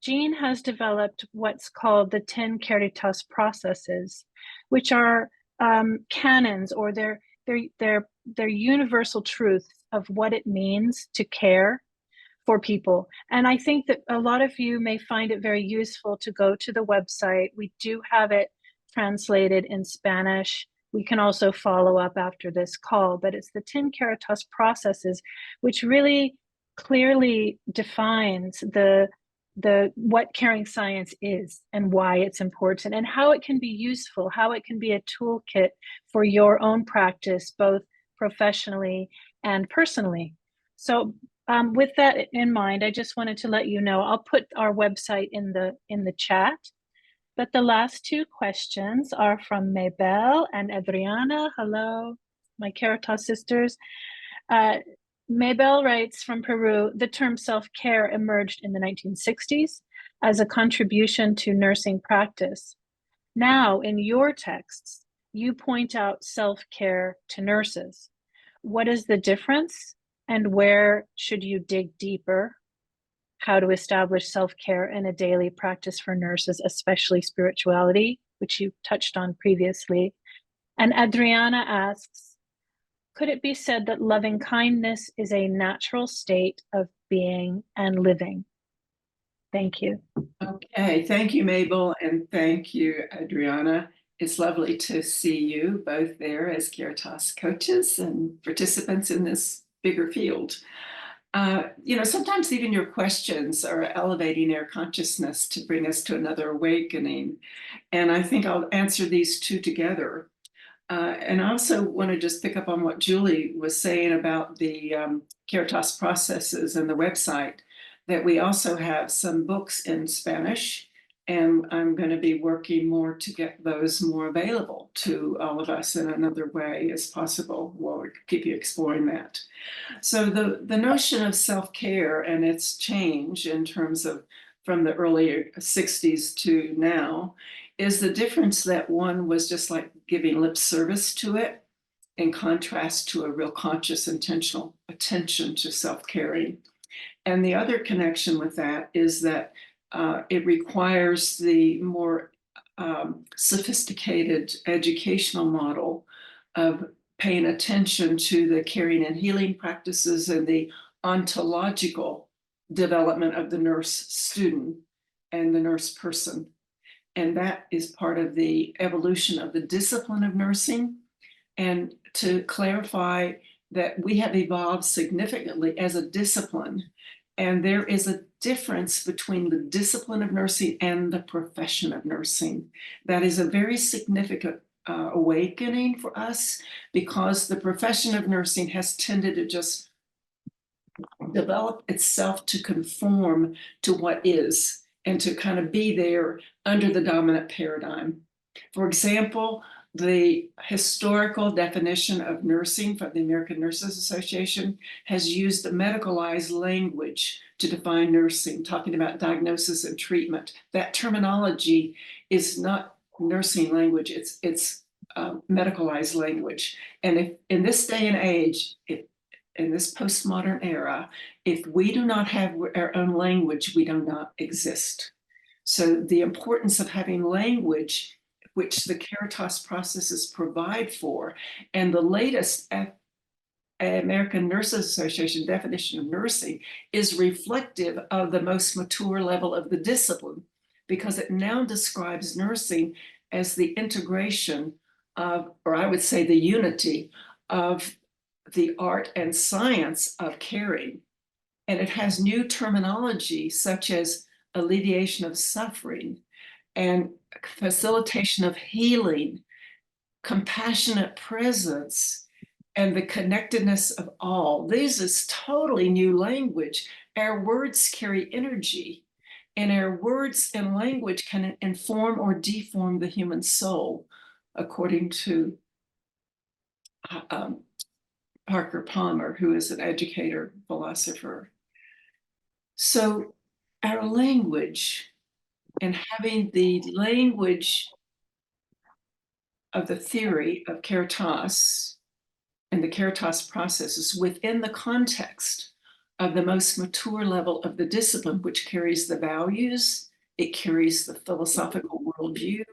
[SPEAKER 4] Jean has developed what's called the 10 Caritas processes, which are canons, or they're universal truths of what it means to care for people. And I think that a lot of you may find it very useful to go to the website. We do have it translated in Spanish. We can also follow up after this call, but it's the 10 Caritas processes, which really clearly defines the what caring science is and why it's important and how it can be useful, how it can be a toolkit for your own practice, both professionally and personally. So with that in mind, I just wanted to let you know, I'll put our website in the chat. But the last two questions are from Maybelle and Adriana. Hello, my Caritas sisters. Maybelle writes from Peru, the term self-care emerged in the 1960s as a contribution to nursing practice. Now, in your texts, you point out self-care to nurses. What is the difference, and where should you dig deeper? How to establish self-care in a daily practice for nurses, especially spirituality, which you touched on previously. And Adriana asks, could it be said that loving kindness is a natural state of being and living? Thank you.
[SPEAKER 3] Okay, thank you, Mabel, and thank you, Adriana. It's lovely to see you both there as Caritas coaches and participants in this bigger field. Sometimes even your questions are elevating our consciousness to bring us to another awakening. And I think I'll answer these two together. And I also want to just pick up on what Julie was saying about the Caritas processes and the website, that we also have some books in Spanish, and I'm going to be working more to get those more available to all of us in another way as possible. We'll keep you exploring that. So the notion of self-care and its change in terms of from the early 60s to now is the difference that one was just like giving lip service to it, in contrast to a real conscious, intentional attention to self-caring. And the other connection with that is that it requires the more sophisticated educational model of paying attention to the caring and healing practices and the ontological development of the nurse student and the nurse person. And that is part of the evolution of the discipline of nursing. And to clarify that we have evolved significantly as a discipline, and there is a difference between the discipline of nursing and the profession of nursing. That is a very significant awakening for us, because the profession of nursing has tended to just develop itself to conform to what is, and to kind of be there under the dominant paradigm. For example, the historical definition of nursing from the American Nurses Association has used the medicalized language to define nursing, talking about diagnosis and treatment. That terminology is not nursing language, it's medicalized language. And if in this day and age, in this postmodern era, if we do not have our own language, we do not exist. So the importance of having language, which the Caritas processes provide for, and the latest American Nurses Association definition of nursing is reflective of the most mature level of the discipline, because it now describes nursing as the integration of, or I would say the unity of, the art and science of caring. And it has new terminology such as alleviation of suffering and facilitation of healing, compassionate presence, and the connectedness of all. This is totally new language. Our words carry energy, and our words and language can inform or deform the human soul, according to Parker Palmer, who is an educator, philosopher. So our language, and having the language of the theory of Caritas and the Caritas processes within the context of the most mature level of the discipline, which carries the values, it carries the philosophical worldview,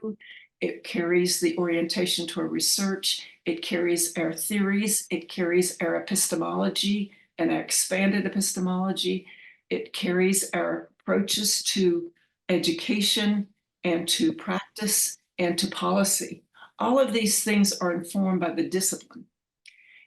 [SPEAKER 3] it carries the orientation toward research, it carries our theories, it carries our epistemology and our expanded epistemology, it carries our approaches to education and to practice and to policy. All of these things are informed by the discipline.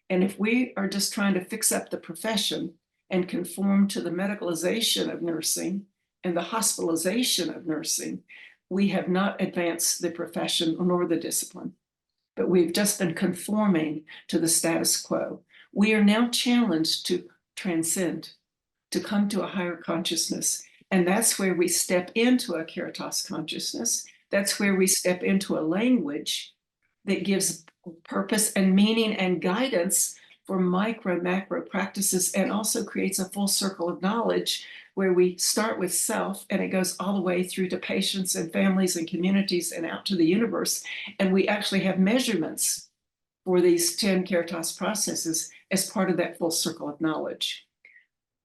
[SPEAKER 3] And if we are just trying to fix up the profession and conform to the medicalization of nursing and the hospitalization of nursing, we have not advanced the profession nor the discipline, but we've just been conforming to the status quo. We are now challenged to transcend, to come to a higher consciousness. And that's where we step into a Caritas consciousness. That's where we step into a language that gives purpose and meaning and guidance for micro, macro practices, and also creates a full circle of knowledge where we start with self and it goes all the way through to patients and families and communities and out to the universe. And we actually have measurements for these 10 Caritas processes as part of that full circle of knowledge.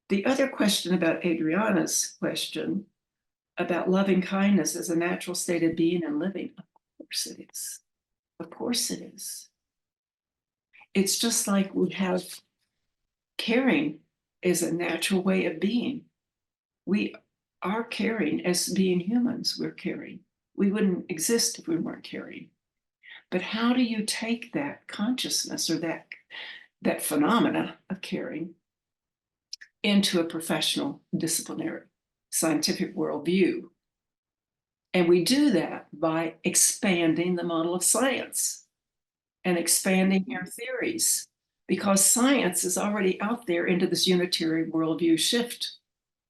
[SPEAKER 3] The other question about Adriana's question about loving kindness as a natural state of being and living, of course it is. Of course it is. It's just like we have caring is a natural way of being. We are caring as being humans, we're caring. We wouldn't exist if we weren't caring. But how do you take that consciousness or that phenomena of caring into a professional, disciplinary, scientific worldview? And we do that by expanding the model of science and expanding our theories, because science is already out there into this unitary worldview shift.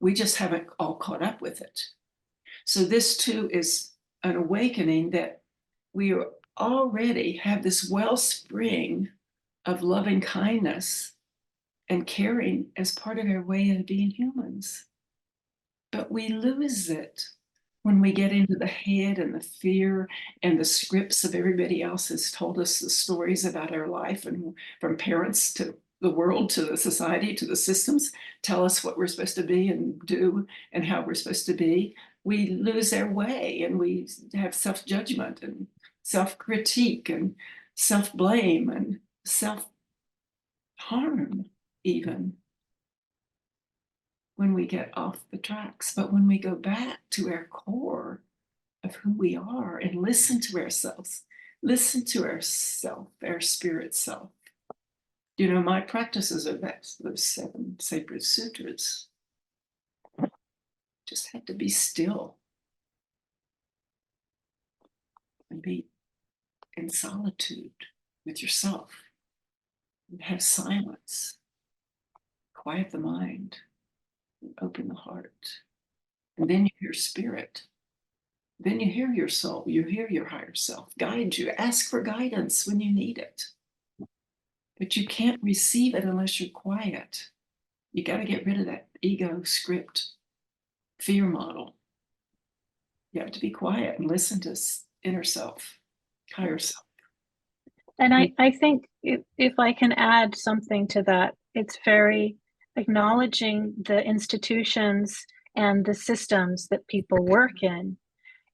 [SPEAKER 3] We just haven't all caught up with it. So this too is an awakening that we already have this wellspring of loving kindness and caring as part of our way of being humans. But we lose it when we get into the head and the fear and the scripts of everybody else has told us the stories about our life, and from parents to the world to the society to the systems tell us what we're supposed to be and do and how we're supposed to be. We lose our way and we have self-judgment and self-critique and self-blame and self-harm even when we get off the tracks. But when we go back to our core of who we are and listen to ourselves, listen to ourself, our spirit self. You know, my practices are those 7 sacred sutras. Just have to be still and be in solitude with yourself and have silence, quiet the mind, open the heart. And then you hear spirit. Then you hear your soul, you hear your higher self guide you. Ask for guidance when you need it. But you can't receive it unless you're quiet. You got to get rid of that ego script, fear model. You have to be quiet and listen to inner self, higher self.
[SPEAKER 4] And I think if I can add something to that, it's very acknowledging the institutions and the systems that people work in.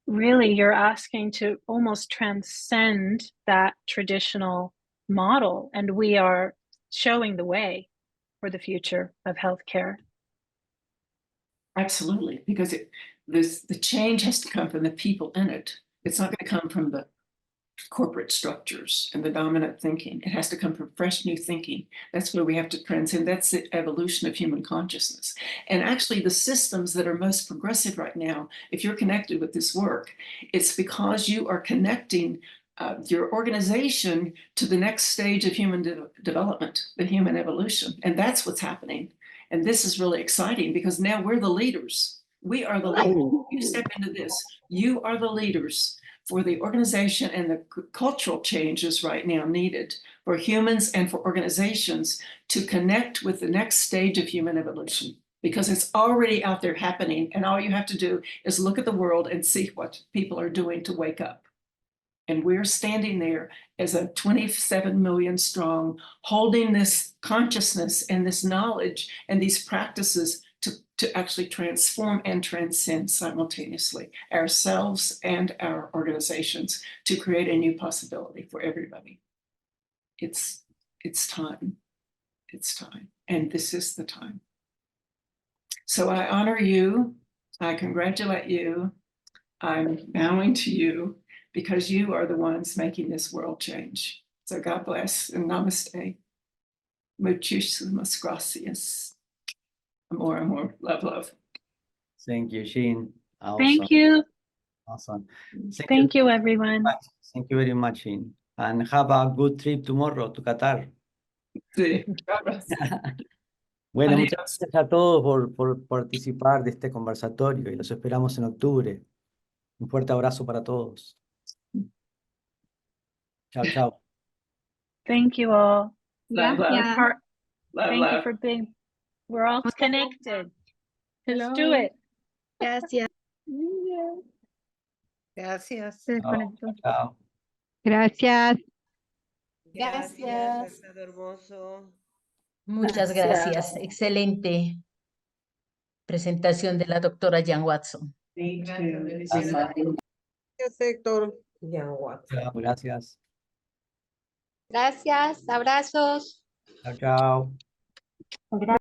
[SPEAKER 4] Really, you're asking to almost transcend that traditional model, and we are showing the way for the future of healthcare.
[SPEAKER 3] Absolutely, because the change has to come from the people in it. It's not going to come from the corporate structures and the dominant thinking. It has to come from fresh new thinking. That's where we have to transcend. That's the evolution of human consciousness. And actually the systems that are most progressive right now, if you're connected with this work, it's because you are connecting your organization to the next stage of human development, the human evolution. And that's what's happening. And this is really exciting because now we're the leaders. We are the leaders. You step into this, you are the leaders for the organization and the cultural changes right now needed for humans and for organizations to connect with the next stage of human evolution, because it's already out there happening. And all you have to do is look at the world and see what people are doing to wake up. And we're standing there as a 27 million strong, holding this consciousness and this knowledge and these practices to actually transform and transcend simultaneously ourselves and our organizations to create a new possibility for everybody. It's time. It's time. And this is the time. So I honor you. I congratulate you. I'm bowing to you because you are the ones making this world change. So God bless and namaste. Muchísimas gracias. Amor, amor, love, love.
[SPEAKER 1] Thank you, Jean. Awesome.
[SPEAKER 4] Thank you.
[SPEAKER 1] Awesome.
[SPEAKER 4] Thank you, everyone.
[SPEAKER 1] Thank you very much, Jean. And have a good trip tomorrow to Qatar.
[SPEAKER 3] Sí.
[SPEAKER 1] Bueno,
[SPEAKER 3] Adiós.
[SPEAKER 1] muchas gracias a todos por participar de este conversatorio y los esperamos en octubre. Un fuerte abrazo para todos. Chao, chao.
[SPEAKER 4] Thank you all.
[SPEAKER 3] Love, love.
[SPEAKER 2] Gracias.
[SPEAKER 3] Love,
[SPEAKER 4] Thank you
[SPEAKER 3] love.
[SPEAKER 4] for being, we're all connected. Let's do it.
[SPEAKER 2] Gracias.
[SPEAKER 5] Gracias.
[SPEAKER 2] Se
[SPEAKER 1] Chao,
[SPEAKER 2] desconectó.
[SPEAKER 1] chao.
[SPEAKER 2] Gracias.
[SPEAKER 5] Gracias. Estado hermoso.
[SPEAKER 6] Muchas gracias. Excelente presentación de la doctora Jan Watson.
[SPEAKER 5] Gracias, Héctor.
[SPEAKER 1] Chao, gracias.
[SPEAKER 2] Gracias. Abrazos.
[SPEAKER 1] Chao, chao.